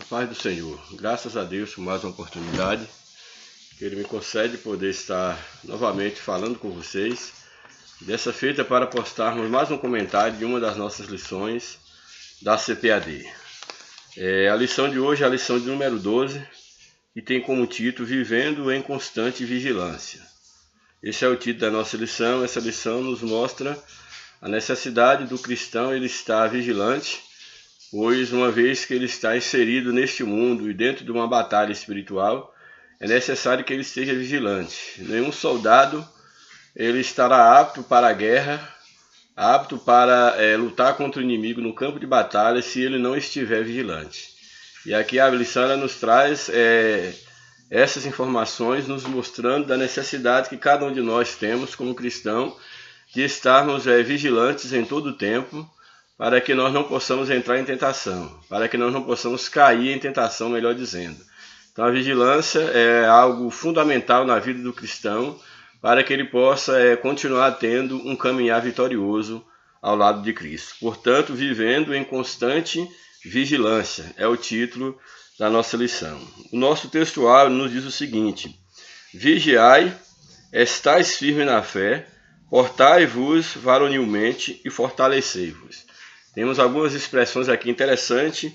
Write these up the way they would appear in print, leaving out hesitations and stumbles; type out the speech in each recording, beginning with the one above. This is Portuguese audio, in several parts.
Paz do Senhor, graças a Deus por mais uma oportunidade que Ele me concede poder estar novamente falando com vocês. Dessa feita para postarmos mais um comentário de uma das nossas lições da CPAD. A lição de hoje é a lição de número 12, que tem como título Vivendo em Constante Vigilância. Esse é o título da nossa lição. Essa lição nos mostra a necessidade do cristão ele estar vigilante, pois uma vez que ele está inserido neste mundo e dentro de uma batalha espiritual, é necessário que ele esteja vigilante. Nenhum soldado ele estará apto para a guerra, apto para lutar contra o inimigo no campo de batalha se ele não estiver vigilante. E aqui a lição ela nos traz essas informações, nos mostrando da necessidade que cada um de nós temos como cristão de estarmos vigilantes em todo o tempo, para que nós não possamos entrar em tentação, para que nós não possamos cair em tentação, melhor dizendo. Então a vigilância é algo fundamental na vida do cristão, para que ele possa continuar tendo um caminhar vitorioso ao lado de Cristo. Portanto, vivendo em constante vigilância, é o título da nossa lição. O nosso textual nos diz o seguinte: Vigiai, estais firmes na fé, portai-vos varonilmente e fortalecei-vos. Temos algumas expressões aqui interessantes,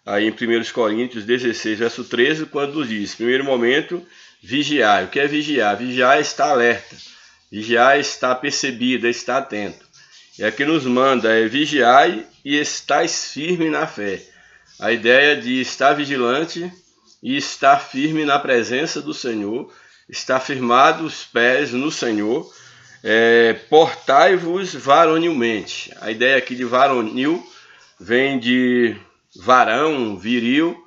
aí em 1 Coríntios 16, verso 13, quando nos diz, primeiro momento, vigiar. O que é vigiar? Vigiar é estar alerta, vigiar é estar percebido, é estar atento. E aqui nos manda, vigiai e estais firme na fé. A ideia de estar vigilante e estar firme na presença do Senhor, estar firmado os pés no Senhor, portai-vos varonilmente. A ideia aqui de varonil vem de varão, viril,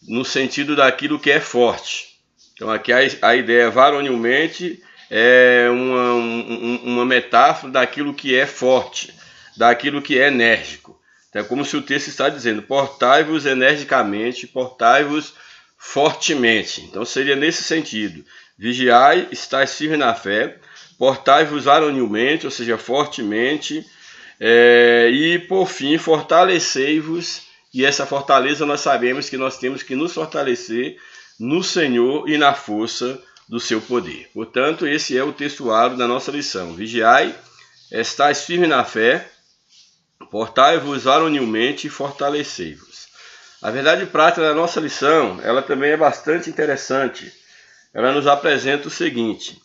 no sentido daquilo que é forte. Então aqui a ideia varonilmente é uma metáfora daquilo que é forte, daquilo que é enérgico. Então é como se o texto está dizendo, portai-vos energicamente, portai-vos fortemente. Então seria nesse sentido, vigiai, estais firmes na fé, portai-vos varonilmente, ou seja, fortemente, e por fim fortalecei-vos, e essa fortaleza nós sabemos que nós temos que nos fortalecer no Senhor e na força do seu poder. Portanto, esse é o textuário da nossa lição. Vigiai, estais firmes na fé, portai-vos varonilmente e fortalecei-vos. A verdade prática da nossa lição, ela também é bastante interessante. Ela nos apresenta o seguinte: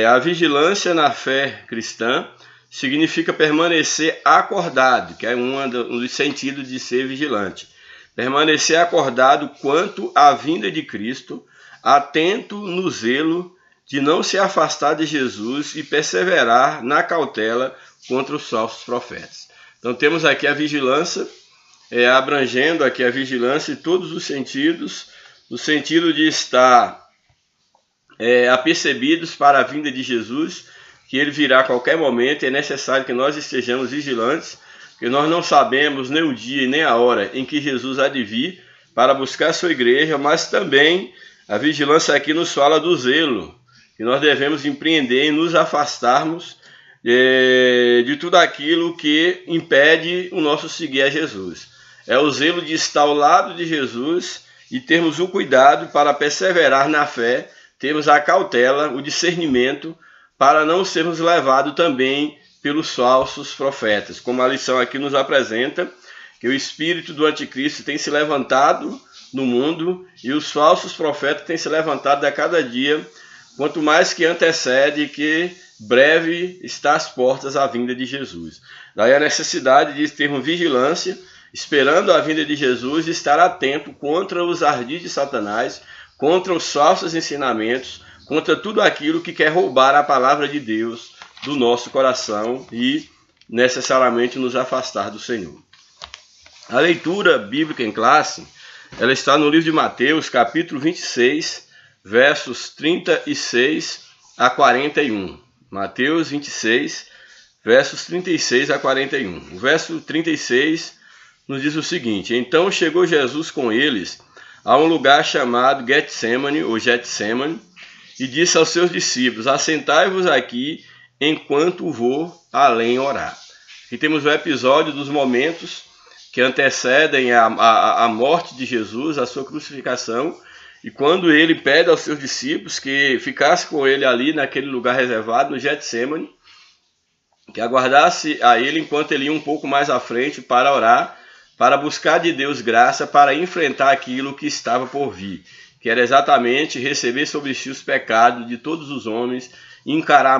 a vigilância na fé cristã significa permanecer acordado, que é um dos sentidos de ser vigilante. Permanecer acordado quanto à vinda de Cristo, atento no zelo de não se afastar de Jesus e perseverar na cautela contra os falsos profetas. Então temos aqui a vigilância, abrangendo aqui a vigilância em todos os sentidos, no sentido de estar apercebidos para a vinda de Jesus, que ele virá a qualquer momento. É necessário que nós estejamos vigilantes, porque nós não sabemos nem o dia e nem a hora em que Jesus há de vir para buscar a sua igreja, mas também a vigilância aqui nos fala do zelo, que nós devemos empreender e nos afastarmos de tudo aquilo que impede o nosso seguir a Jesus. É o zelo de estar ao lado de Jesus e termos o cuidado para perseverar na fé, termos a cautela, o discernimento, para não sermos levados também pelos falsos profetas. Como a lição aqui nos apresenta, que o espírito do anticristo tem se levantado no mundo e os falsos profetas têm se levantado a cada dia, quanto mais que antecede que breve está às portas a vinda de Jesus. Daí a necessidade de termos vigilância, esperando a vinda de Jesus, e estar atento contra os ardis de Satanás, contra os falsos ensinamentos, contra tudo aquilo que quer roubar a palavra de Deus do nosso coração e necessariamente nos afastar do Senhor. A leitura bíblica em classe, ela está no livro de Mateus, capítulo 26, versos 36 a 41. Mateus 26, versos 36 a 41. O verso 36 nos diz o seguinte: Então chegou Jesus com eles a um lugar chamado Getsemane, ou Getsemane, e disse aos seus discípulos: Assentai-vos aqui enquanto vou além orar. Aqui temos o episódio dos momentos que antecedem a morte de Jesus, a sua crucificação, e quando ele pede aos seus discípulos que ficasse com ele ali naquele lugar reservado, no Getsêmani, que aguardasse a ele enquanto ele ia um pouco mais à frente para orar, para buscar de Deus graça para enfrentar aquilo que estava por vir, que era exatamente receber sobre si os pecados de todos os homens e encarar a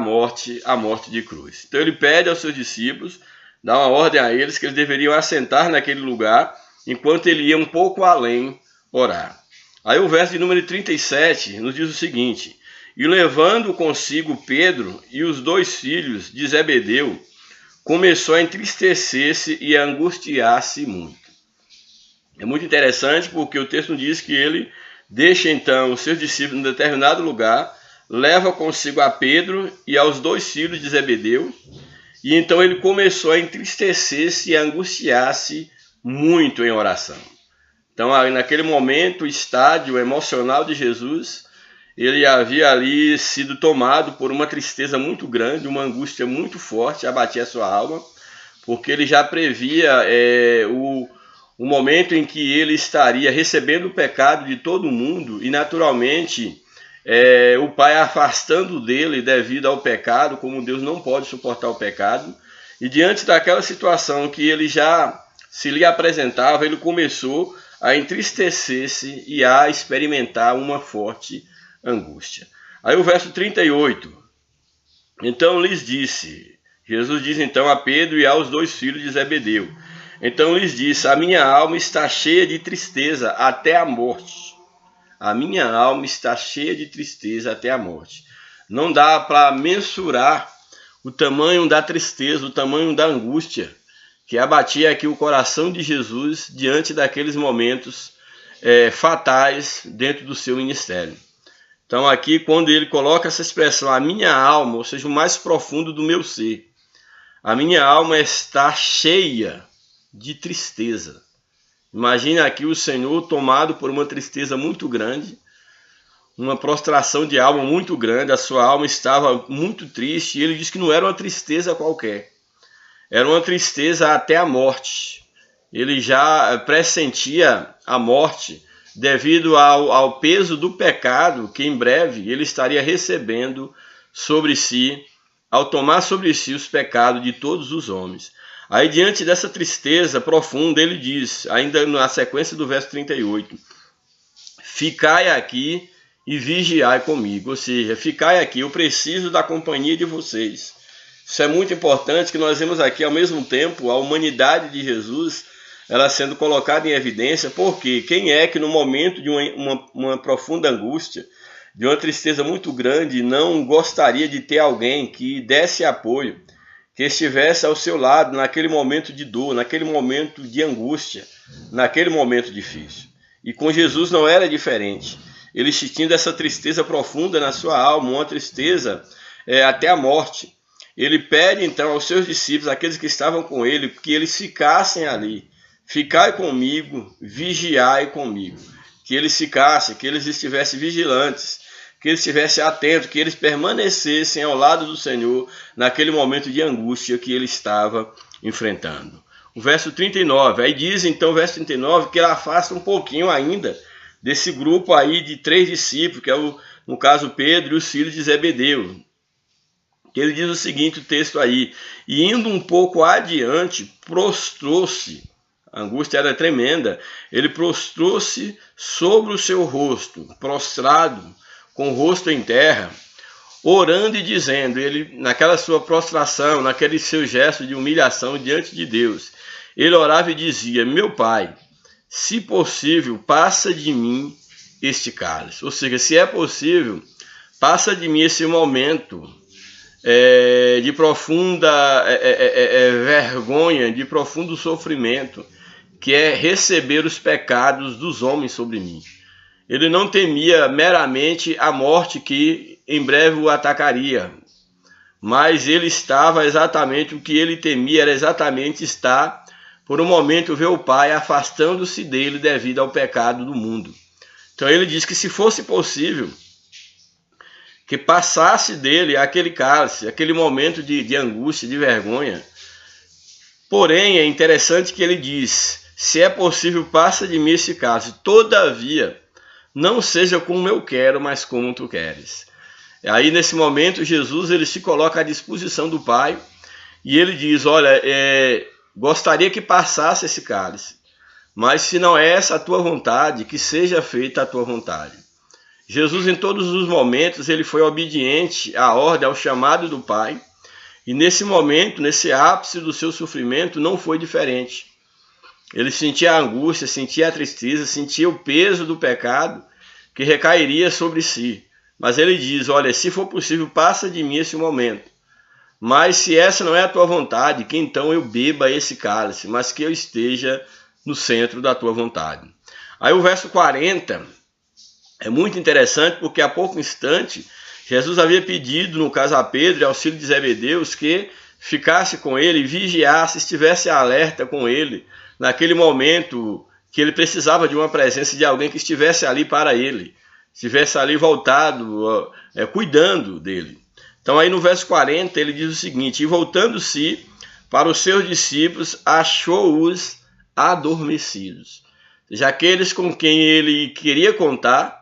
morte de cruz. Então ele pede aos seus discípulos, dá uma ordem a eles que eles deveriam assentar naquele lugar, enquanto ele ia um pouco além orar. Aí o verso de número 37 nos diz o seguinte: e levando consigo Pedro e os 2 filhos de Zebedeu, começou a entristecer-se e a angustiar-se muito. É muito interessante porque o texto diz que ele deixa então os seus discípulos em determinado lugar, leva consigo a Pedro e aos 2 filhos de Zebedeu, e então ele começou a entristecer-se e a angustiar-se muito em oração. Então, naquele momento, o estádio emocional de Jesus, ele havia ali sido tomado por uma tristeza muito grande, uma angústia muito forte, abatia a sua alma, porque ele já previa o momento em que ele estaria recebendo o pecado de todo mundo e, naturalmente, o Pai afastando dele devido ao pecado, como Deus não pode suportar o pecado. E diante daquela situação que ele já se lhe apresentava, ele começou a entristecer-se e a experimentar uma forte angústia. Aí o verso 38. Então lhes disse, Jesus diz então a Pedro e aos 2 filhos de Zebedeu. Então lhes disse: a minha alma está cheia de tristeza até a morte. A minha alma está cheia de tristeza até a morte. Não dá para mensurar o tamanho da tristeza, o tamanho da angústia que abatia aqui o coração de Jesus diante daqueles momentos fatais dentro do seu ministério. Então aqui, quando ele coloca essa expressão, a minha alma, ou seja, o mais profundo do meu ser, a minha alma está cheia de tristeza. Imagine aqui o Senhor tomado por uma tristeza muito grande, uma prostração de alma muito grande, a sua alma estava muito triste, e ele diz que não era uma tristeza qualquer, era uma tristeza até a morte. Ele já pressentia a morte devido ao peso do pecado que em breve ele estaria recebendo sobre si, ao tomar sobre si os pecados de todos os homens. Aí, diante dessa tristeza profunda, ele diz, ainda na sequência do verso 38, ficai aqui e vigiai comigo. Ou seja, ficai aqui, eu preciso da companhia de vocês. Isso é muito importante, que nós vemos aqui ao mesmo tempo a humanidade de Jesus, ela sendo colocada em evidência, porque quem é que no momento de uma profunda angústia, de uma tristeza muito grande, não gostaria de ter alguém que desse apoio, que estivesse ao seu lado naquele momento de dor, naquele momento de angústia, naquele momento difícil. E com Jesus não era diferente. Ele sentindo essa tristeza profunda na sua alma, uma tristeza até a morte. Ele pede então aos seus discípulos, aqueles que estavam com ele, que eles ficassem ali. Ficai comigo, vigiai comigo. Que eles ficassem, que eles estivessem vigilantes, que eles estivessem atentos, que eles permanecessem ao lado do Senhor naquele momento de angústia que ele estava enfrentando. O verso 39, aí diz então o verso 39 que ele afasta um pouquinho ainda desse grupo aí de 3 discípulos, que é no caso Pedro e os filhos de Zebedeu. Que ele diz o seguinte, o texto aí: e indo um pouco adiante, prostrou-se, a angústia era tremenda, ele prostrou-se sobre o seu rosto, prostrado, com o rosto em terra, orando e dizendo, ele naquela sua prostração, naquele seu gesto de humilhação diante de Deus, ele orava e dizia: meu Pai, se possível, passa de mim este cálice. Ou seja, se é possível, passa de mim esse momento de profunda vergonha, de profundo sofrimento, que é receber os pecados dos homens sobre mim. Ele não temia meramente a morte que em breve o atacaria, mas ele estava exatamente, o que ele temia era exatamente estar, por um momento, ver o Pai afastando-se dele devido ao pecado do mundo. Então ele diz que se fosse possível, que passasse dele aquele cálice, aquele momento de angústia, de vergonha. Porém, é interessante que ele diz, se é possível, passa de mim esse cálice. Todavia, não seja como eu quero, mas como tu queres. Aí, nesse momento, Jesus ele se coloca à disposição do Pai e ele diz, olha, gostaria que passasse esse cálice, mas se não é essa a tua vontade, que seja feita a tua vontade. Jesus, em todos os momentos, ele foi obediente à ordem, ao chamado do Pai, e nesse momento, nesse ápice do seu sofrimento, não foi diferente. Ele sentia a angústia, sentia a tristeza, sentia o peso do pecado que recairia sobre si. Mas ele diz, olha, se for possível, passa de mim esse momento. Mas se essa não é a tua vontade, que então eu beba esse cálice, mas que eu esteja no centro da tua vontade. Aí o verso 40 é muito interessante, porque há pouco instante, Jesus havia pedido, no caso a Pedro e aos filhos de Zebedeus, que ficasse com ele, vigiasse, estivesse alerta com ele, naquele momento que ele precisava de uma presença de alguém que estivesse ali para ele, estivesse ali voltado, cuidando dele. Então aí no verso 40 ele diz o seguinte, e voltando-se para os seus discípulos, achou-os adormecidos. Ou seja, aqueles com quem ele queria contar,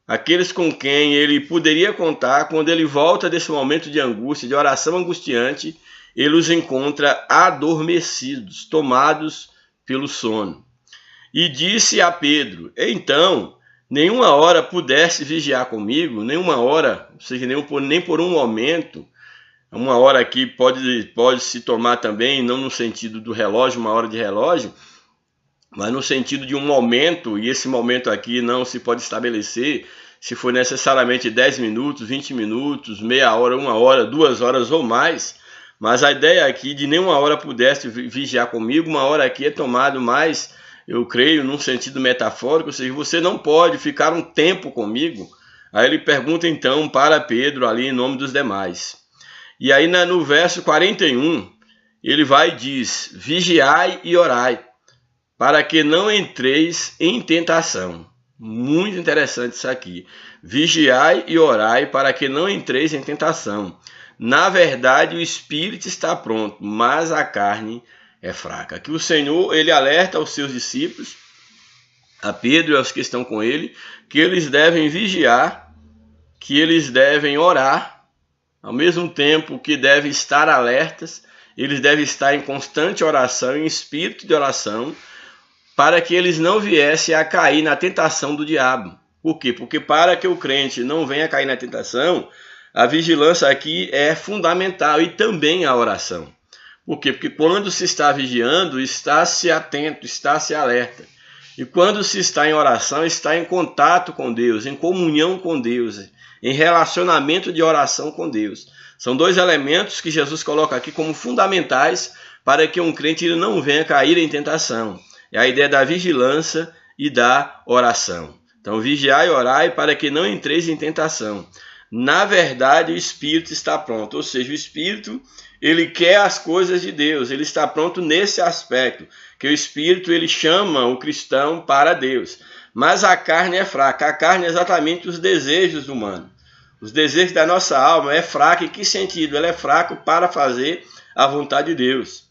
aqueles com quem ele poderia contar, quando ele volta desse momento de angústia, de oração angustiante, ele os encontra adormecidos, tomados pelo sono. E disse a Pedro, então, nenhuma hora pudesse vigiar comigo, nenhuma hora, ou seja, nem por um momento, uma hora aqui pode se tomar também, não no sentido do relógio, uma hora de relógio, mas no sentido de um momento, e esse momento aqui não se pode estabelecer se for necessariamente 10 minutos, 20 minutos, meia hora, 1 hora, 2 horas ou mais, mas a ideia aqui de nenhuma hora pudesse vigiar comigo, uma hora aqui é tomado mais, eu creio, num sentido metafórico, ou seja, você não pode ficar um tempo comigo. Aí ele pergunta então para Pedro ali em nome dos demais. E aí no verso 41, ele vai e diz, vigiai e orai, para que não entreis em tentação. Muito interessante isso aqui. Vigiai e orai para que não entreis em tentação. Na verdade, o espírito está pronto, mas a carne é fraca. Aqui o Senhor, ele alerta aos seus discípulos, a Pedro e aos que estão com ele, que eles devem vigiar, que eles devem orar, ao mesmo tempo que devem estar alertas, eles devem estar em constante oração, em espírito de oração, para que eles não viessem a cair na tentação do diabo. Por quê? Porque para que o crente não venha a cair na tentação, a vigilância aqui é fundamental e também a oração. Por quê? Porque quando se está vigiando, está-se atento, está-se alerta. E quando se está em oração, está em contato com Deus, em comunhão com Deus, em relacionamento de oração com Deus. São dois elementos que Jesus coloca aqui como fundamentais para que um crente ele não venha cair em tentação. É a ideia da vigilância e da oração. Então, vigiai e orai para que não entreis em tentação. Na verdade, o Espírito está pronto. Ou seja, o Espírito, ele quer as coisas de Deus. Ele está pronto nesse aspecto. Que o Espírito, ele chama o cristão para Deus. Mas a carne é fraca. A carne é exatamente os desejos humanos. Os desejos da nossa alma é fraca. Em que sentido? Ela é fraca para fazer a vontade de Deus.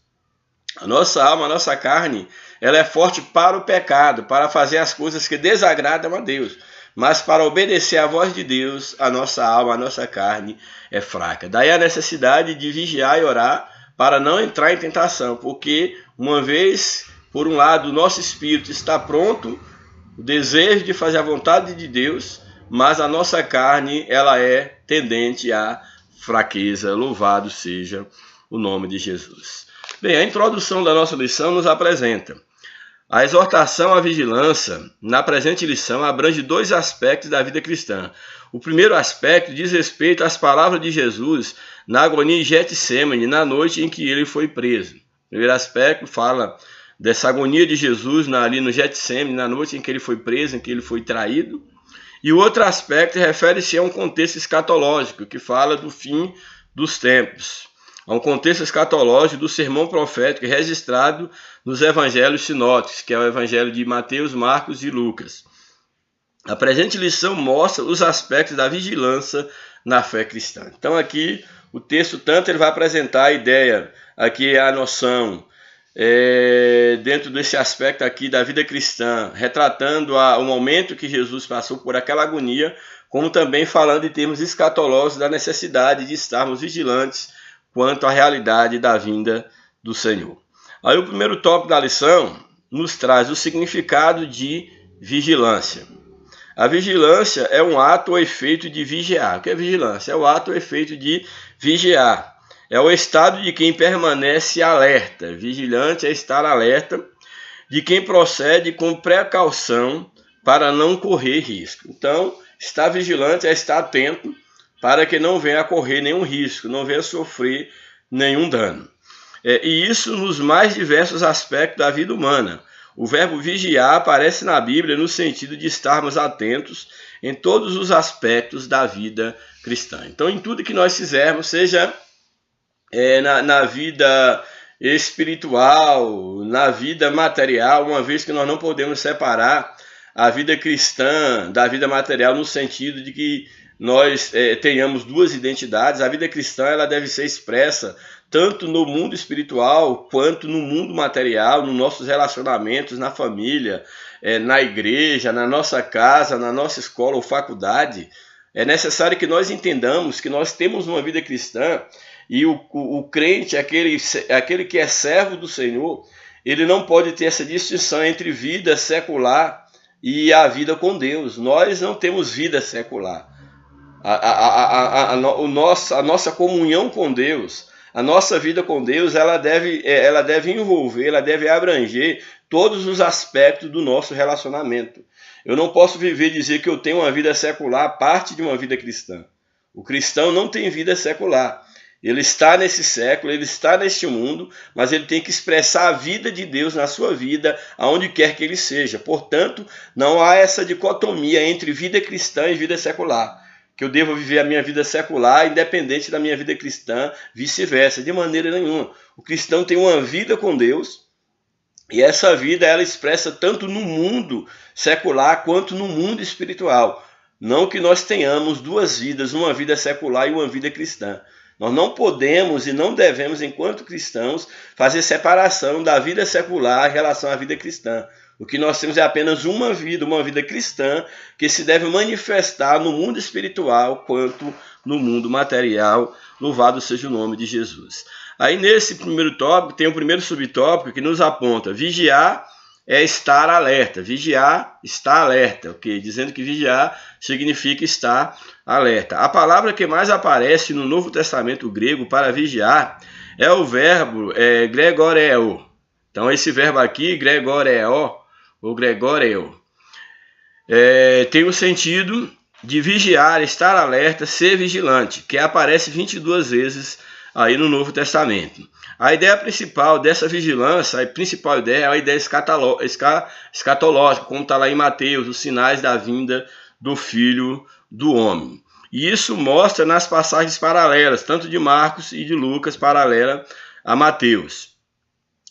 A nossa alma, a nossa carne, ela é forte para o pecado, para fazer as coisas que desagradam a Deus. Mas para obedecer à voz de Deus, a nossa alma, a nossa carne é fraca. Daí a necessidade de vigiar e orar para não entrar em tentação. Porque uma vez, por um lado, o nosso espírito está pronto, o desejo de fazer a vontade de Deus, mas a nossa carne ela é tendente à fraqueza. Louvado seja o nome de Jesus. Bem, a introdução da nossa lição nos apresenta a exortação à vigilância. Na presente lição abrange dois aspectos da vida cristã. O primeiro aspecto diz respeito às palavras de Jesus na agonia em Getsêmani, na noite em que ele foi preso. O primeiro aspecto fala dessa agonia de Jesus ali no Getsêmani, na noite em que ele foi preso, em que ele foi traído. E o outro aspecto refere-se a um contexto escatológico, que fala do fim dos tempos. A um contexto escatológico do sermão profético registrado nos evangelhos sinóticos, que é o evangelho de Mateus, Marcos e Lucas. A presente lição mostra os aspectos da vigilância na fé cristã. Então aqui o texto tanto ele vai apresentar a ideia, aqui é a noção dentro desse aspecto aqui da vida cristã, retratando o momento que Jesus passou por aquela agonia, como também falando em termos escatológicos da necessidade de estarmos vigilantes quanto à realidade da vinda do Senhor. Aí o primeiro tópico da lição nos traz o significado de vigilância. A vigilância é um ato ou efeito de vigiar. O que é vigilância? É o ato ou efeito de vigiar. É o estado de quem permanece alerta. Vigilante é estar alerta, de quem procede com precaução para não correr risco. Então, estar vigilante é estar atento para que não venha a correr nenhum risco, não venha a sofrer nenhum dano. E isso nos mais diversos aspectos da vida humana. O verbo vigiar aparece na Bíblia no sentido de estarmos atentos em todos os aspectos da vida cristã. Então, em tudo que nós fizermos, seja na vida espiritual, na vida material, uma vez que nós não podemos separar a vida cristã da vida material no sentido de que nós tenhamos duas identidades. A vida cristã ela deve ser expressa tanto no mundo espiritual quanto no mundo material, nos nossos relacionamentos, na família, na igreja, na nossa casa, na nossa escola ou faculdade. É necessário que nós entendamos que nós temos uma vida cristã e o crente, aquele que é servo do Senhor, ele não pode ter essa distinção entre vida secular e a vida com Deus. Nós não temos vida secular. A nossa comunhão com Deus, a nossa vida com Deus, ela deve envolver, ela deve abranger todos os aspectos do nosso relacionamento. Eu não posso viver e dizer que eu tenho uma vida secular, parte de uma vida cristã. O cristão não tem vida secular. Ele está nesse século, ele está neste mundo, mas ele tem que expressar a vida de Deus na sua vida, aonde quer que ele seja. Portanto, não há essa dicotomia entre vida cristã e vida secular. Que eu devo viver a minha vida secular independente da minha vida cristã, vice-versa, de maneira nenhuma. O cristão tem uma vida com Deus e essa vida ela expressa tanto no mundo secular quanto no mundo espiritual. Não que nós tenhamos duas vidas, uma vida secular e uma vida cristã. Nós não podemos e não devemos, enquanto cristãos, fazer separação da vida secular em relação à vida cristã. O que nós temos é apenas uma vida cristã, que se deve manifestar no mundo espiritual quanto no mundo material. Louvado seja o nome de Jesus. Aí nesse primeiro tópico, tem o primeiro subtópico que nos aponta: vigiar é estar alerta. Vigiar, estar alerta, ok? Dizendo que vigiar significa estar alerta. A palavra que mais aparece no Novo Testamento grego para vigiar é o verbo gregoreo. Então esse verbo aqui, gregoreo, ou gregoreo, tem o sentido de vigiar, estar alerta, ser vigilante, que aparece 22 vezes aí no Novo Testamento. A ideia principal dessa vigilância, a principal ideia é a ideia escatológica, como está lá em Mateus, os sinais da vinda do Filho do Homem. E isso mostra nas passagens paralelas, tanto de Marcos e de Lucas, paralela a Mateus.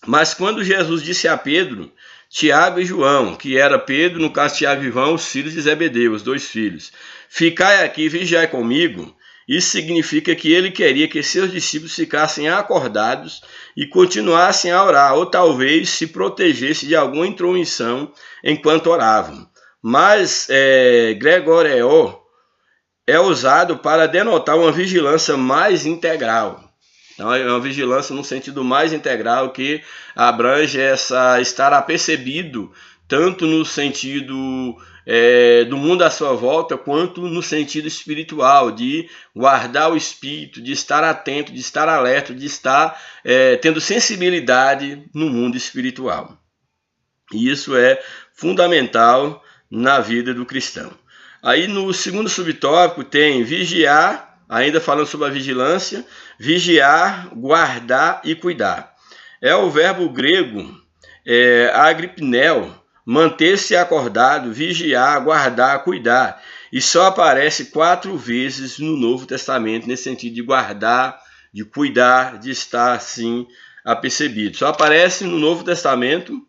Mas quando Jesus disse a Pedro, Tiago e João, que era Pedro, no caso Tiago e João, os filhos de Zebedeu, os dois filhos, ficai aqui e vigiai comigo, isso significa que ele queria que seus discípulos ficassem acordados e continuassem a orar, ou talvez se protegesse de alguma intromissão enquanto oravam. Mas gregoreo é usado para denotar uma vigilância mais integral. Então, é uma vigilância no sentido mais integral que abrange estar apercebido, tanto no sentido do mundo à sua volta, quanto no sentido espiritual, de guardar o espírito, de estar atento, de estar alerta, de estar tendo sensibilidade no mundo espiritual. E isso é fundamental na vida do cristão. Aí no segundo subtópico tem vigiar, ainda falando sobre a vigilância, vigiar, guardar e cuidar. É o verbo grego agripneo, manter-se acordado, vigiar, guardar, cuidar. E só aparece 4 vezes no Novo Testamento, nesse sentido de guardar, de cuidar, de estar assim apercebido. Só aparece no Novo Testamento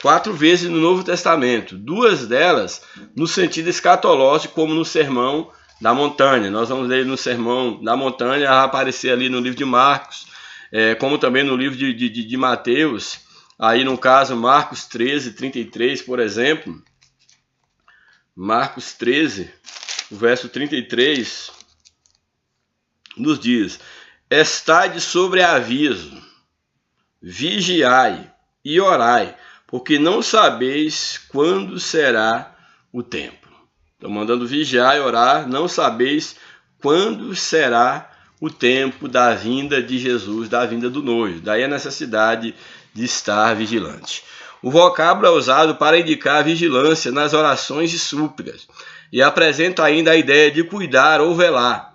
4 vezes no Novo Testamento, 2 delas no sentido escatológico, como no Sermão da Montanha. Nós vamos ler no Sermão da Montanha, vai aparecer ali no livro de Marcos, como também no livro de Mateus, aí no caso Marcos 13, 33, por exemplo, Marcos 13, o verso 33, nos diz: estade sobre aviso, vigiai e orai, porque não sabeis quando será o tempo. Estou mandando vigiar e orar, não sabeis quando será o tempo da vinda de Jesus, da vinda do noivo. Daí a necessidade de estar vigilante. O vocábulo é usado para indicar a vigilância nas orações e súplicas, e apresenta ainda a ideia de cuidar ou velar.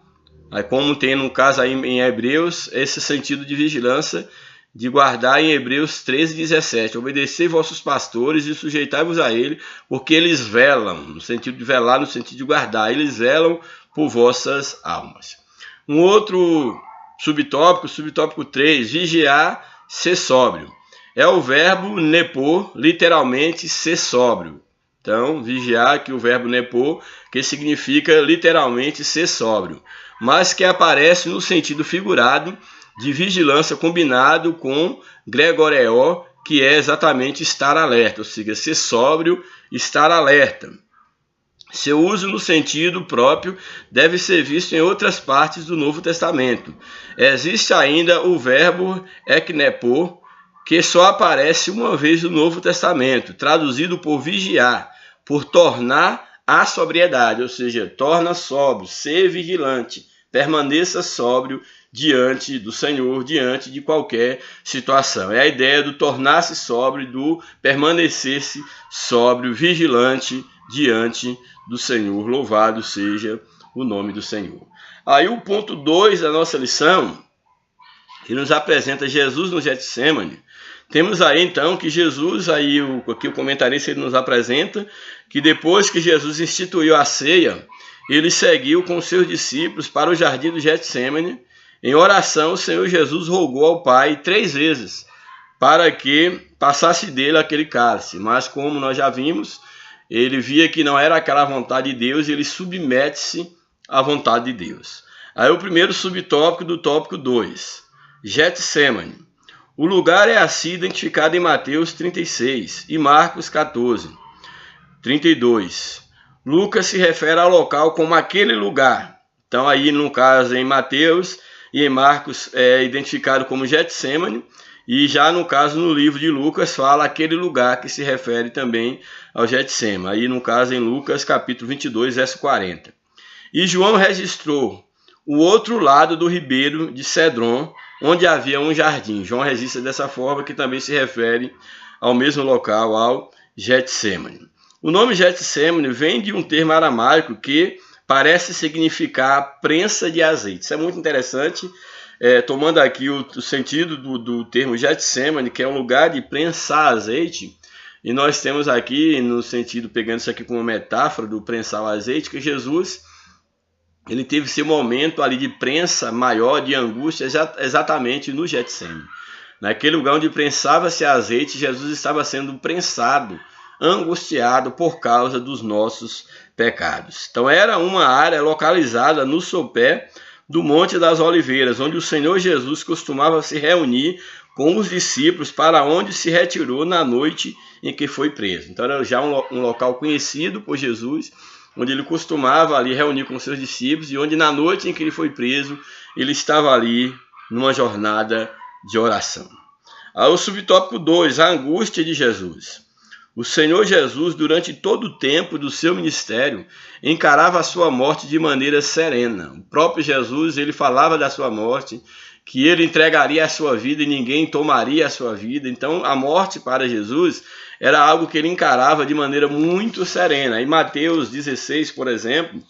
Aí, como tem no caso aí em Hebreus, esse sentido de vigilância, de guardar em Hebreus 13:17, obedecei vossos pastores e sujeitai-vos a ele, porque eles velam, no sentido de velar, no sentido de guardar, eles velam por vossas almas. Um outro subtópico 3, vigiar, ser sóbrio. É o verbo nepor, literalmente ser sóbrio. Então, vigiar, aqui o verbo nepor, que significa literalmente ser sóbrio, mas que aparece no sentido figurado de vigilância combinado com gregoreó, que é exatamente estar alerta, ou seja, ser sóbrio, estar alerta. Seu uso no sentido próprio deve ser visto em outras partes do Novo Testamento. Existe ainda o verbo eknepo, que só aparece uma vez no Novo Testamento, traduzido por vigiar, por tornar a sobriedade, ou seja, torna sóbrio, ser vigilante, permaneça sóbrio diante do Senhor, diante de qualquer situação. É a ideia do tornar-se sóbrio, do permanecer-se sóbrio, vigilante diante do Senhor. Louvado seja o nome do Senhor. Aí o ponto 2 da nossa lição, que nos apresenta Jesus no Getsemane. Temos aí então que Jesus, aí aqui o comentarista ele nos apresenta que depois que Jesus instituiu a ceia, ele seguiu com seus discípulos para o jardim do Getsemane. Em oração, o Senhor Jesus rogou ao Pai 3 vezes para que passasse dele aquele cálice. Mas como nós já vimos, ele via que não era aquela vontade de Deus e ele submete-se à vontade de Deus. Aí o primeiro subtópico do tópico 2, Getsemane. O lugar é assim identificado em Mateus 36 e Marcos 14, 32. Lucas se refere ao local como aquele lugar. Então aí no caso em Mateus e em Marcos é identificado como Getsemane, e já no caso no livro de Lucas fala aquele lugar que se refere também ao Getsemane. Aí no caso em Lucas capítulo 22, verso 40. E João registrou o outro lado do ribeiro de Cedron, onde havia um jardim. João registra dessa forma, que também se refere ao mesmo local, ao Getsemane. O nome Getsemane vem de um termo aramaico que parece significar prensa de azeite. Isso é muito interessante, tomando aqui o sentido do termo Getsemane, que é um lugar de prensar azeite. E nós temos aqui, no sentido, pegando isso aqui como metáfora do prensar o azeite, que Jesus ele teve seu momento ali de prensa maior, de angústia, exatamente no Getsemane. Naquele lugar onde prensava-se azeite, Jesus estava sendo prensado, angustiado por causa dos nossos pecados. Então era uma área localizada no sopé do Monte das Oliveiras, onde o Senhor Jesus costumava se reunir com os discípulos, para onde se retirou na noite em que foi preso. Então era já um local conhecido por Jesus, onde ele costumava ali reunir com seus discípulos, e onde na noite em que ele foi preso, ele estava ali numa jornada de oração. Aí o subtópico 2, a angústia de Jesus. O Senhor Jesus, durante todo o tempo do seu ministério, encarava a sua morte de maneira serena. O próprio Jesus, ele falava da sua morte, que ele entregaria a sua vida e ninguém tomaria a sua vida. Então, a morte para Jesus era algo que ele encarava de maneira muito serena. Em Mateus 16, por exemplo,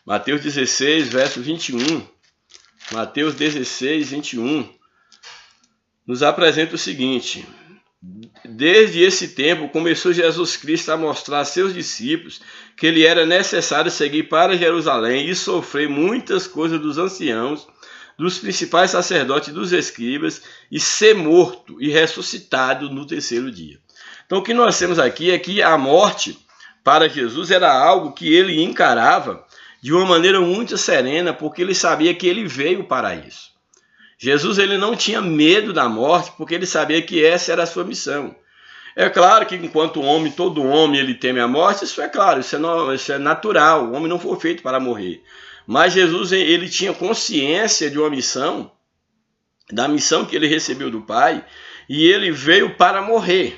Mateus 16, verso 21, Mateus 16, 21, nos apresenta o seguinte: desde esse tempo começou Jesus Cristo a mostrar a seus discípulos que ele era necessário seguir para Jerusalém e sofrer muitas coisas dos anciãos, dos principais sacerdotes, dos escribas, e ser morto e ressuscitado no terceiro dia. Então o que nós temos aqui é que a morte para Jesus era algo que ele encarava de uma maneira muito serena, porque ele sabia que ele veio para isso. Jesus ele não tinha medo da morte, porque ele sabia que essa era a sua missão. É claro que enquanto homem, todo homem ele teme a morte, isso é claro, isso é natural, o homem não foi feito para morrer. Mas Jesus ele tinha consciência de uma missão, da missão que ele recebeu do Pai, e ele veio para morrer.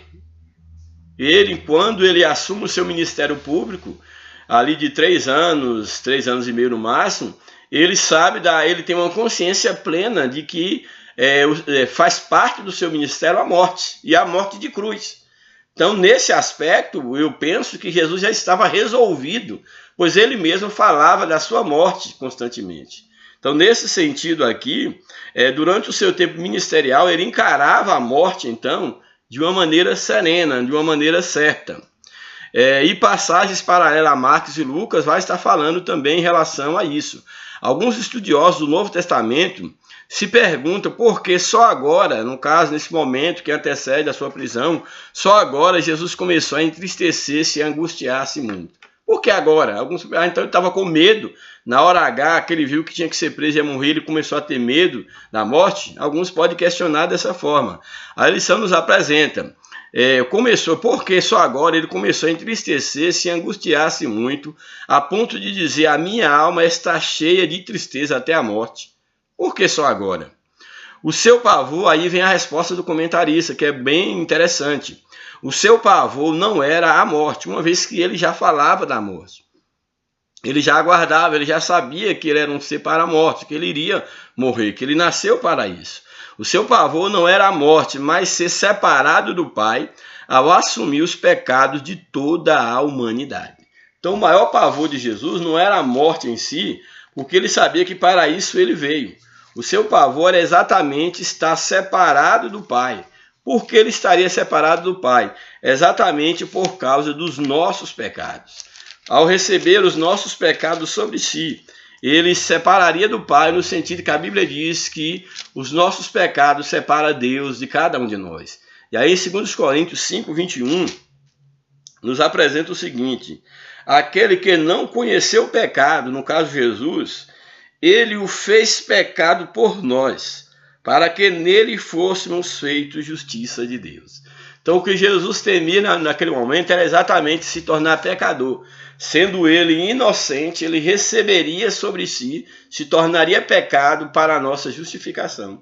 Ele, quando ele assume o seu ministério público, ali de 3 anos e meio no máximo, ele sabe, ele tem uma consciência plena de que faz parte do seu ministério a morte, e a morte de cruz. Então, nesse aspecto, eu penso que Jesus já estava resolvido, pois ele mesmo falava da sua morte constantemente. Então, nesse sentido aqui, durante o seu tempo ministerial, ele encarava a morte, então, de uma maneira serena, de uma maneira certa. E passagens paralelas a Marcos e Lucas vai estar falando também em relação a isso. Alguns estudiosos do Novo Testamento se perguntam por que só agora, no caso, nesse momento que antecede a sua prisão, só agora Jesus começou a entristecer-se e angustiar-se muito. Por que agora? Alguns, então ele estava com medo. Na hora H, que ele viu que tinha que ser preso e ia morrer, ele começou a ter medo da morte. Alguns podem questionar dessa forma. A lição nos apresenta. Porque só agora ele começou a entristecer-se e angustiar-se muito, a ponto de dizer: a minha alma está cheia de tristeza até a morte. Por que só agora? O seu pavor, aí vem a resposta do comentarista, que é bem interessante. O seu pavor não era a morte, uma vez que ele já falava da morte. Ele já aguardava, ele já sabia que ele era um ser para a morte, que ele iria morrer, que ele nasceu para isso. O seu pavor não era a morte, mas ser separado do Pai ao assumir os pecados de toda a humanidade. Então o maior pavor de Jesus não era a morte em si, porque ele sabia que para isso ele veio. O seu pavor era exatamente estar separado do Pai. Por que ele estaria separado do Pai? Exatamente por causa dos nossos pecados. Ao receber os nossos pecados sobre si, ele se separaria do Pai, no sentido que a Bíblia diz que os nossos pecados separam Deus de cada um de nós. E aí, em 2 Coríntios 5, 21, nos apresenta o seguinte: aquele que não conheceu o pecado, no caso Jesus, ele o fez pecado por nós, para que nele fôssemos feitos justiça de Deus. Então, o que Jesus temia naquele momento era exatamente se tornar pecador. Sendo ele inocente, ele receberia sobre si, se tornaria pecado para a nossa justificação.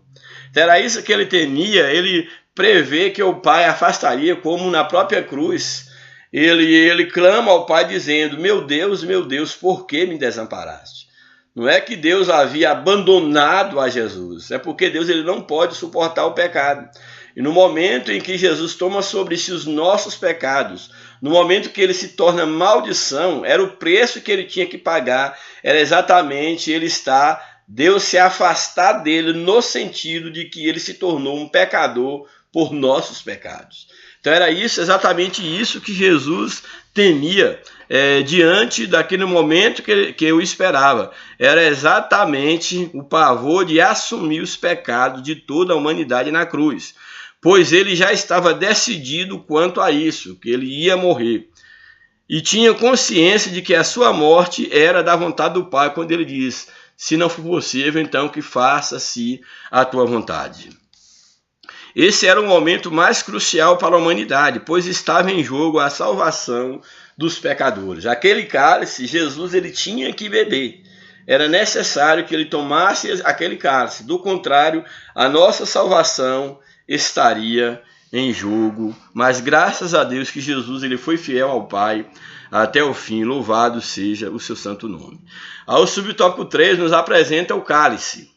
Então, era isso que ele temia, ele prevê que o Pai afastaria, como na própria cruz. Ele clama ao Pai dizendo: meu Deus, por que me desamparaste? Não é que Deus havia abandonado a Jesus, é porque Deus ele não pode suportar o pecado. E no momento em que Jesus toma sobre si os nossos pecados, no momento que ele se torna maldição, era o preço que ele tinha que pagar, era exatamente Deus se afastar dele, no sentido de que ele se tornou um pecador por nossos pecados. Então era exatamente isso que Jesus temia diante daquele momento que eu esperava. Era exatamente o pavor de assumir os pecados de toda a humanidade na cruz. Pois ele já estava decidido quanto a isso, que ele ia morrer. E tinha consciência de que a sua morte era da vontade do Pai, quando ele diz: se não for possível, então que faça-se a tua vontade. Esse era o momento mais crucial para a humanidade, pois estava em jogo a salvação dos pecadores. Aquele cálice, Jesus ele tinha que beber. Era necessário que ele tomasse aquele cálice. Do contrário, a nossa salvação estaria em jogo. Mas graças a Deus que Jesus ele foi fiel ao Pai até o fim. Louvado seja o seu santo nome. Ao subtópico 3 nos apresenta o cálice.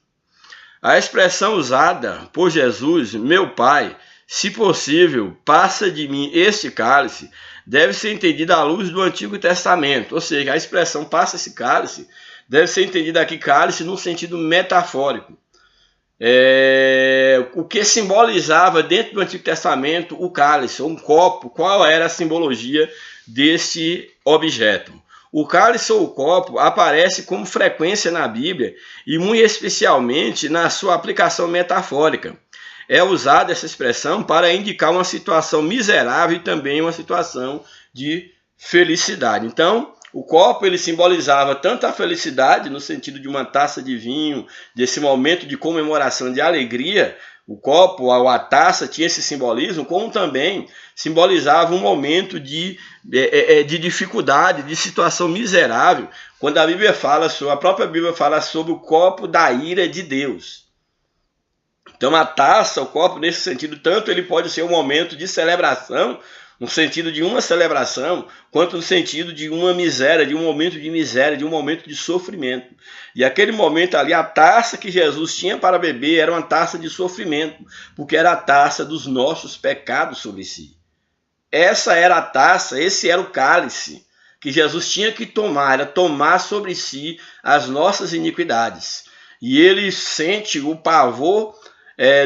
A expressão usada por Jesus, meu Pai, se possível, passa de mim este cálice, deve ser entendida à luz do Antigo Testamento. Ou seja, a expressão passa esse cálice deve ser entendida aqui cálice no sentido metafórico. O que simbolizava dentro do Antigo Testamento o cálice, ou um copo, qual era a simbologia desse objeto. O cálice ou o copo aparece com frequência na Bíblia e muito especialmente na sua aplicação metafórica. É usada essa expressão para indicar uma situação miserável e também uma situação de felicidade. Então, O copo ele simbolizava tanto a felicidade, no sentido de uma taça de vinho, desse momento de comemoração, de alegria. O copo, a taça tinha esse simbolismo, como também simbolizava um momento de dificuldade, de situação miserável, quando a Bíblia fala, a própria Bíblia fala sobre o copo da ira de Deus. Então a taça, o copo, nesse sentido, tanto ele pode ser um momento de celebração, no sentido de uma celebração, quanto no sentido de uma miséria, de um momento de miséria, de um momento de sofrimento. E aquele momento ali, a taça que Jesus tinha para beber era uma taça de sofrimento, porque era a taça dos nossos pecados sobre si. Essa era a taça, esse era o cálice que Jesus tinha que tomar, era tomar sobre si as nossas iniquidades. E ele sente o pavor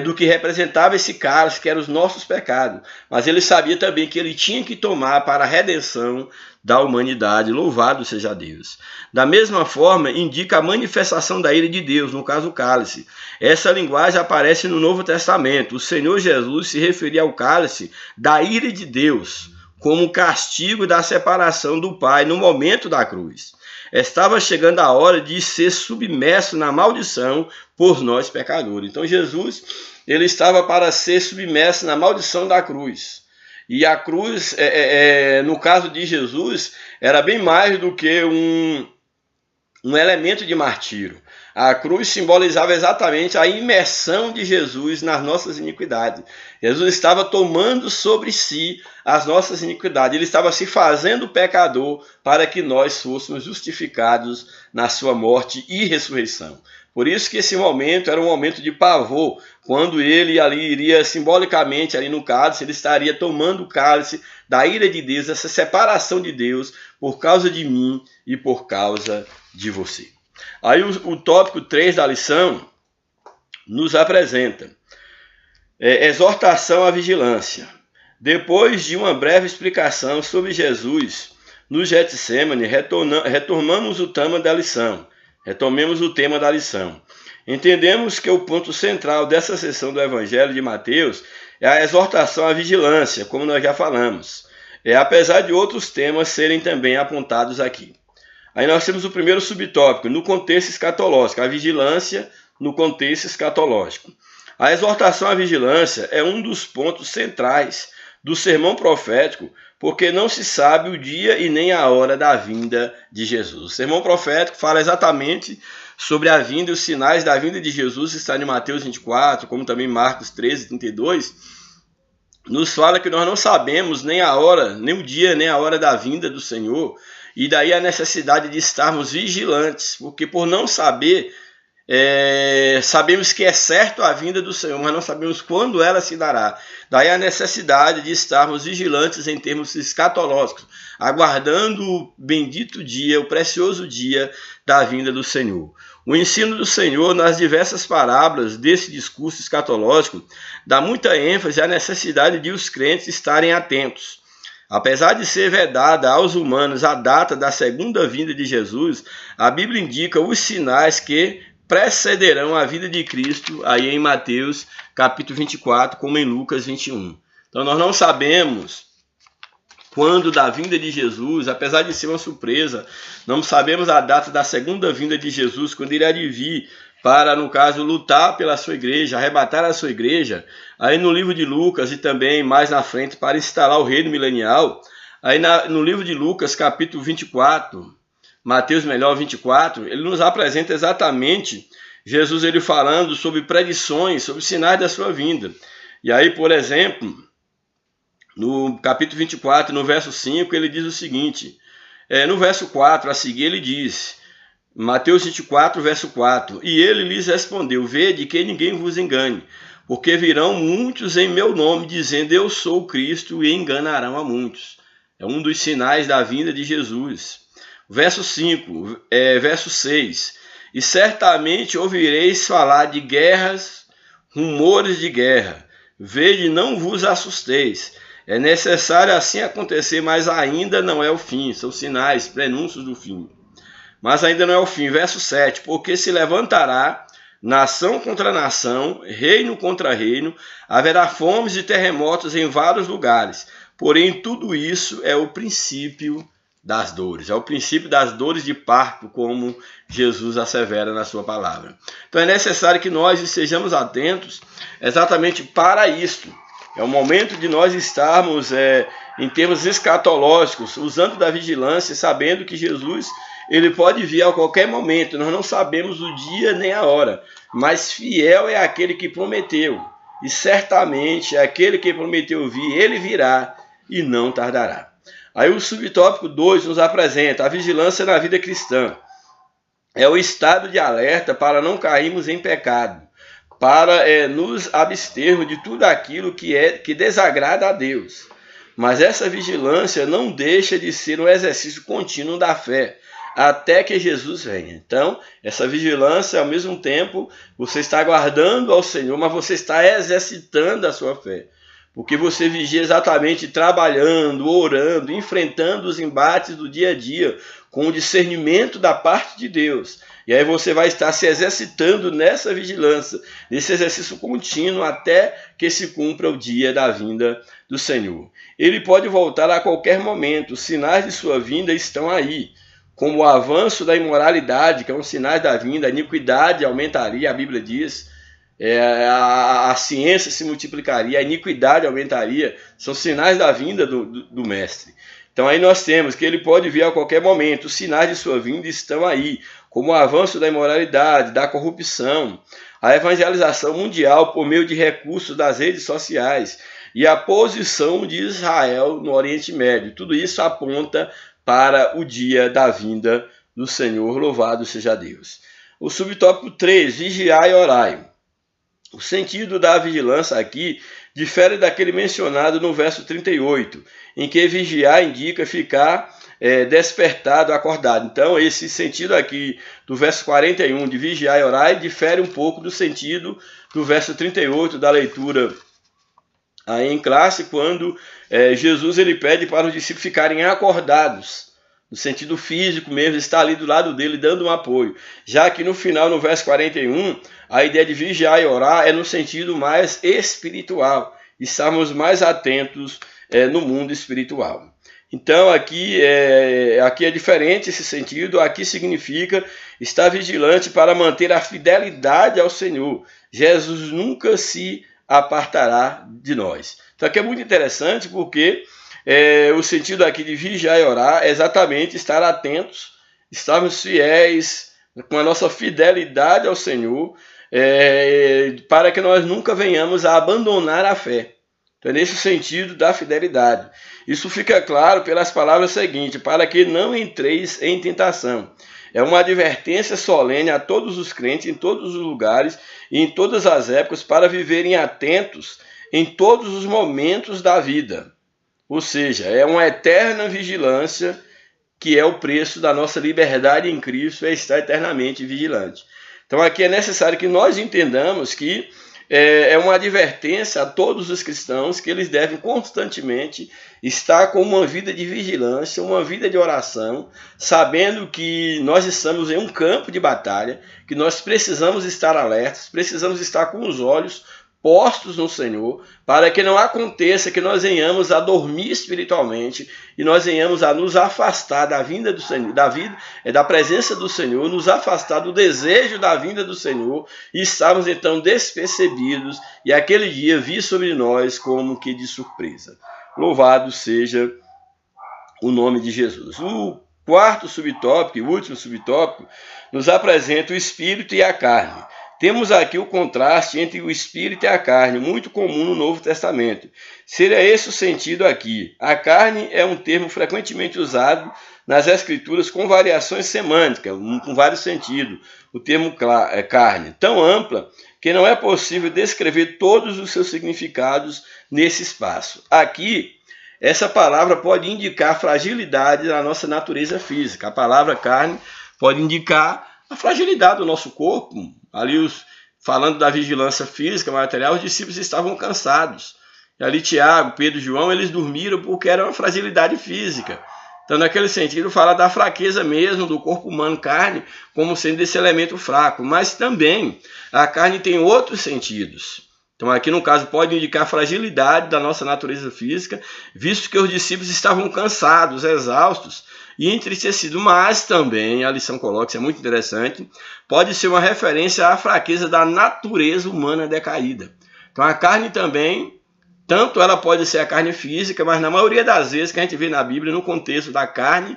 do que representava esse cálice, que eram os nossos pecados. Mas ele sabia também que ele tinha que tomar para a redenção da humanidade. Louvado seja Deus. Da mesma forma, indica a manifestação da ira de Deus, no caso o cálice. Essa linguagem aparece no Novo Testamento. O Senhor Jesus se referia ao cálice da ira de Deus, como castigo da separação do Pai no momento da cruz. Estava chegando a hora de ser submerso na maldição por nós pecadores. Então Jesus, ele estava para ser submerso na maldição da cruz. E a cruz, no caso de Jesus, era bem mais do que um elemento de martírio. A cruz simbolizava exatamente a imersão de Jesus nas nossas iniquidades. Jesus estava tomando sobre si as nossas iniquidades. Ele estava se fazendo pecador para que nós fôssemos justificados na sua morte e ressurreição. Por isso que esse momento era um momento de pavor, quando ele ali iria simbolicamente ali no cálice, ele estaria tomando o cálice da ira de Deus, essa separação de Deus por causa de mim e por causa de você. Aí o tópico 3 da lição nos apresenta exortação à vigilância. Depois de uma breve explicação sobre Jesus no Getsêmani, retomamos o tema da lição. Entendemos que o ponto central dessa seção do Evangelho de Mateus é a exortação à vigilância, como nós já falamos, apesar de outros temas serem também apontados aqui. Aí nós temos o primeiro subtópico, no contexto escatológico, a vigilância no contexto escatológico. A exortação à vigilância é um dos pontos centrais do sermão profético, porque não se sabe o dia e nem a hora da vinda de Jesus. O sermão profético fala exatamente sobre a vinda e os sinais da vinda de Jesus, está em Mateus 24, como também Marcos 13, 32, nos fala que nós não sabemos nem a hora, nem o dia, nem a hora da vinda do Senhor, e daí a necessidade de estarmos vigilantes, porque por não saber, sabemos que é certo a vinda do Senhor, mas não sabemos quando ela se dará. Daí a necessidade de estarmos vigilantes em termos escatológicos, aguardando o bendito dia, o precioso dia da vinda do Senhor. O ensino do Senhor nas diversas parábolas desse discurso escatológico dá muita ênfase à necessidade de os crentes estarem atentos. Apesar de ser vedada aos humanos a data da segunda vinda de Jesus, a Bíblia indica os sinais que precederão a vida de Cristo, aí em Mateus capítulo 24, como em Lucas 21. Então nós não sabemos quando da vinda de Jesus, apesar de ser uma surpresa, não sabemos a data da segunda vinda de Jesus, quando ele há de vir para, no caso, lutar pela sua igreja, arrebatar a sua igreja. Aí no livro de Lucas e também mais na frente para instalar o reino milenial, aí no livro de Lucas capítulo 24, Mateus 24, ele nos apresenta exatamente Jesus ele falando sobre predições, sobre sinais da sua vinda. E aí, por exemplo, no capítulo 24, no verso 5, ele diz o seguinte, no verso 4 a seguir ele diz, Mateus 24, verso 4, e ele lhes respondeu, vede que ninguém vos engane, porque virão muitos em meu nome, dizendo, eu sou o Cristo, e enganarão a muitos. É um dos sinais da vinda de Jesus. Verso 5, verso 6, e certamente ouvireis falar de guerras, rumores de guerra, vede, não vos assusteis, é necessário assim acontecer, mas ainda não é o fim, são sinais, prenúncios do fim. Mas ainda não é o fim. Verso 7, porque se levantará nação contra nação, reino contra reino, haverá fomes e terremotos em vários lugares. Porém, tudo isso é o princípio das dores. É o princípio das dores de parto, como Jesus assevera na sua palavra. Então é necessário que nós estejamos atentos exatamente para isto. É o momento de nós estarmos em termos escatológicos, usando da vigilância, sabendo que Jesus ele pode vir a qualquer momento. Nós não sabemos o dia nem a hora, mas fiel é aquele que prometeu. E certamente aquele que prometeu vir, ele virá e não tardará. Aí o subtópico 2 nos apresenta a vigilância na vida cristã. É o estado de alerta para não cairmos em pecado, para nos abstermos de tudo aquilo que desagrada a Deus. Mas essa vigilância não deixa de ser um exercício contínuo da fé, até que Jesus venha. Então, essa vigilância, ao mesmo tempo, você está aguardando ao Senhor, mas você está exercitando a sua fé. Porque você vigia exatamente trabalhando, orando, enfrentando os embates do dia a dia, com o discernimento da parte de Deus. E aí você vai estar se exercitando nessa vigilância, nesse exercício contínuo, até que se cumpra o dia da vinda do Senhor. Ele pode voltar a qualquer momento, os sinais de sua vinda estão aí, como o avanço da imoralidade, que é um sinal da vinda, a iniquidade aumentaria, a Bíblia diz, a ciência se multiplicaria, a iniquidade aumentaria, são sinais da vinda do Mestre. Então aí nós temos que ele pode vir a qualquer momento, os sinais de sua vinda estão aí, como o avanço da imoralidade, da corrupção, a evangelização mundial por meio de recursos das redes sociais e a posição de Israel no Oriente Médio. Tudo isso aponta para o dia da vinda do Senhor, louvado seja Deus. O subtópico 3, vigiai e orai. O sentido da vigilância aqui difere daquele mencionado no verso 38, em que vigiar indica ficar despertado, acordado. Então, esse sentido aqui do verso 41 de vigiar e orar difere um pouco do sentido do verso 38 da leitura aí em classe, quando Jesus ele pede para os discípulos ficarem acordados, no sentido físico mesmo, está ali do lado dele dando um apoio. Já que no final, no verso 41, a ideia de vigiar e orar é no sentido mais espiritual, estarmos mais atentos no mundo espiritual. Então aqui é diferente esse sentido, aqui significa estar vigilante para manter a fidelidade ao Senhor. Jesus nunca se apartará de nós. Então aqui é muito interessante porque o sentido aqui de vigiar e orar é exatamente estar atentos, estarmos fiéis com a nossa fidelidade ao Senhor, para que nós nunca venhamos a abandonar a fé. Então é nesse sentido da fidelidade. Isso fica claro pelas palavras seguintes, para que não entreis em tentação. É uma advertência solene a todos os crentes em todos os lugares e em todas as épocas para viverem atentos em todos os momentos da vida. Ou seja, é uma eterna vigilância que é o preço da nossa liberdade em Cristo, é estar eternamente vigilante. Então aqui é necessário que nós entendamos que é uma advertência a todos os cristãos que eles devem constantemente estar com uma vida de vigilância, uma vida de oração, sabendo que nós estamos em um campo de batalha, que nós precisamos estar alertas, precisamos estar com os olhos postos no Senhor, para que não aconteça que nós venhamos a dormir espiritualmente e nós venhamos a nos afastar da vinda do Senhor, da presença do Senhor, nos afastar do desejo da vinda do Senhor e estarmos então despercebidos e aquele dia vir sobre nós como que de surpresa. Louvado seja o nome de Jesus. O quarto subtópico, o último subtópico, nos apresenta o espírito e a carne. Temos aqui o contraste entre o espírito e a carne, muito comum no Novo Testamento. Seria esse o sentido aqui. A carne é um termo frequentemente usado nas Escrituras com variações semânticas, com vários sentidos. O termo carne, tão ampla que não é possível descrever todos os seus significados nesse espaço. Aqui, essa palavra pode indicar fragilidade da nossa natureza física. A palavra carne pode indicar a fragilidade do nosso corpo. Ali, falando da vigilância física, material, os discípulos estavam cansados. E ali Tiago, Pedro e João, eles dormiram porque era uma fragilidade física. Então, naquele sentido, fala da fraqueza mesmo do corpo humano, carne, como sendo esse elemento fraco. Mas também a carne tem outros sentidos. Então, aqui no caso, pode indicar a fragilidade da nossa natureza física, visto que os discípulos estavam cansados, exaustos, e entristecido, mas também, a lição coloca, isso é muito interessante, pode ser uma referência à fraqueza da natureza humana decaída. Então a carne também, tanto ela pode ser a carne física, mas na maioria das vezes que a gente vê na Bíblia, no contexto da carne,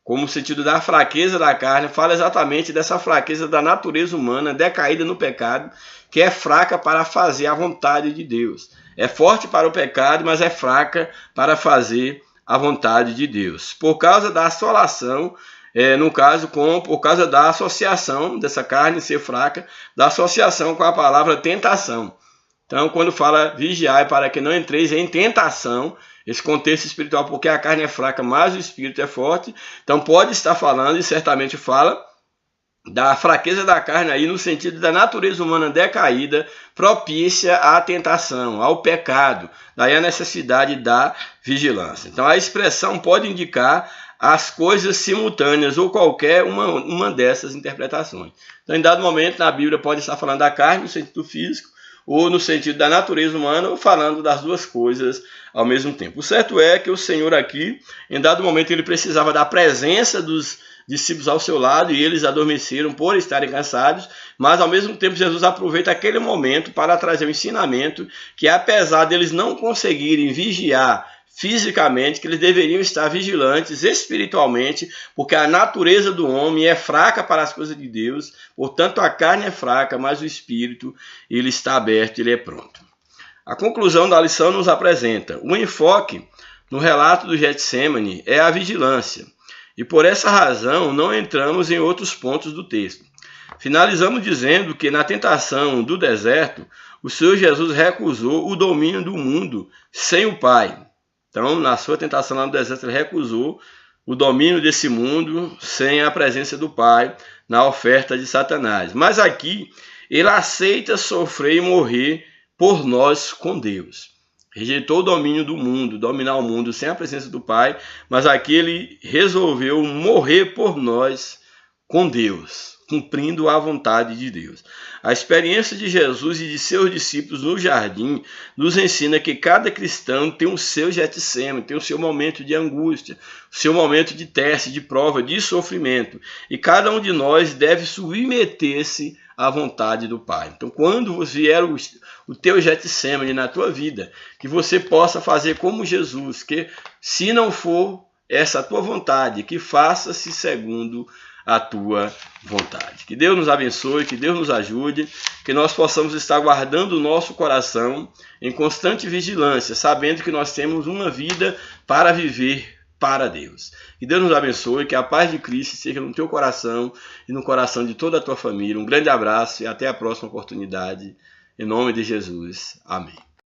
como o sentido da fraqueza da carne, fala exatamente dessa fraqueza da natureza humana decaída no pecado, que é fraca para fazer a vontade de Deus. É forte para o pecado, mas é fraca para fazer a vontade de Deus. Por causa da assolação, no caso, por causa da associação dessa carne ser fraca, da associação com a palavra tentação. Então, quando fala vigiai para que não entreis em tentação, esse contexto espiritual, porque a carne é fraca, mas o espírito é forte, então pode estar falando, e certamente fala, da fraqueza da carne aí no sentido da natureza humana decaída, propícia à tentação, ao pecado, daí a necessidade da vigilância. Então a expressão pode indicar as coisas simultâneas ou qualquer uma dessas interpretações. Então em dado momento na Bíblia pode estar falando da carne no sentido físico, ou no sentido da natureza humana, ou falando das duas coisas ao mesmo tempo. O certo é que o Senhor aqui, em dado momento, ele precisava da presença dos discípulos ao seu lado, e eles adormeceram por estarem cansados, mas ao mesmo tempo Jesus aproveita aquele momento para trazer um ensinamento que, apesar deles não conseguirem vigiar fisicamente, que eles deveriam estar vigilantes espiritualmente, porque a natureza do homem é fraca para as coisas de Deus, portanto a carne é fraca, mas o espírito ele está aberto, ele é pronto. A conclusão da lição nos apresenta: o enfoque no relato do Getsêmani é a vigilância, e por essa razão não entramos em outros pontos do texto. Finalizamos dizendo que na tentação do deserto, o Senhor Jesus recusou o domínio do mundo sem o Pai. Então, na sua tentação lá no deserto, ele recusou o domínio desse mundo sem a presença do Pai na oferta de Satanás. Mas aqui, ele aceita sofrer e morrer por nós com Deus. Rejeitou o domínio do mundo, dominar o mundo sem a presença do Pai, mas aqui ele resolveu morrer por nós com Deus, cumprindo a vontade de Deus. A experiência de Jesus e de seus discípulos no jardim nos ensina que cada cristão tem o seu Getsêmani, tem o seu momento de angústia, o seu momento de teste, de prova, de sofrimento. E cada um de nós deve submeter-se à vontade do Pai. Então, quando vier o teu Getsêmani na tua vida, que você possa fazer como Jesus, que se não for essa a tua vontade, que faça-se segundo a tua vontade. Que Deus nos abençoe, que Deus nos ajude, que nós possamos estar guardando o nosso coração em constante vigilância, sabendo que nós temos uma vida para viver para Deus. Que Deus nos abençoe, que a paz de Cristo seja no teu coração e no coração de toda a tua família. Um grande abraço e até a próxima oportunidade. Em nome de Jesus. Amém.